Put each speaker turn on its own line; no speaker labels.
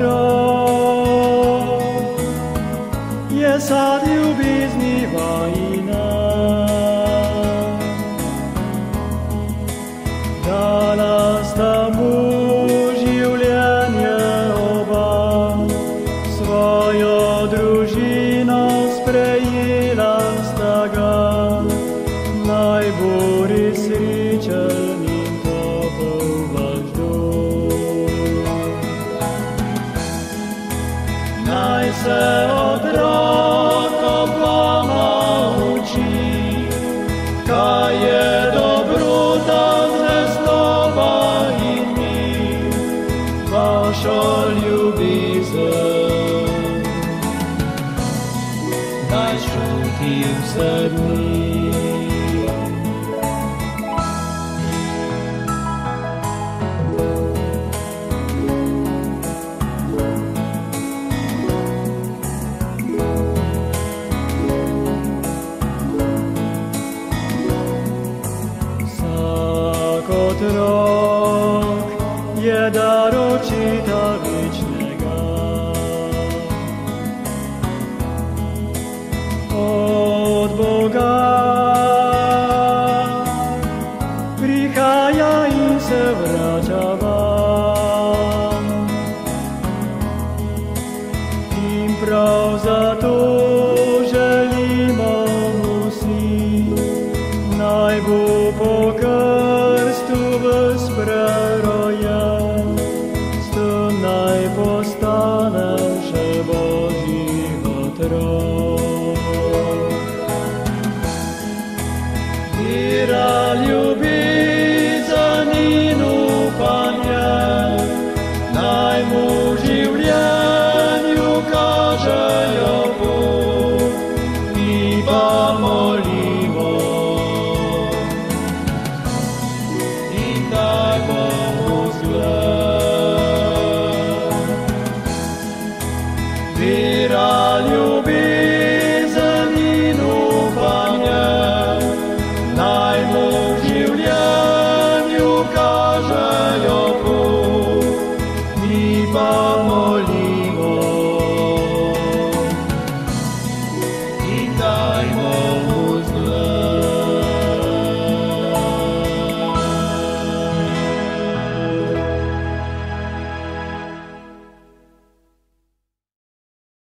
otrok je sad ljubizni vajina. Danas tamu življenje oba svojo družino sprejela sta ga. Naj bo res srečen in topel vaš dom. Naj se otrok vama uči, kaj je dobrota, zvestoba in mir, vašo ljubezen. Naj čuti vse dni. Otrok je dar očeta večnega. Od Boga prihaja in se vrača vam. In prav zato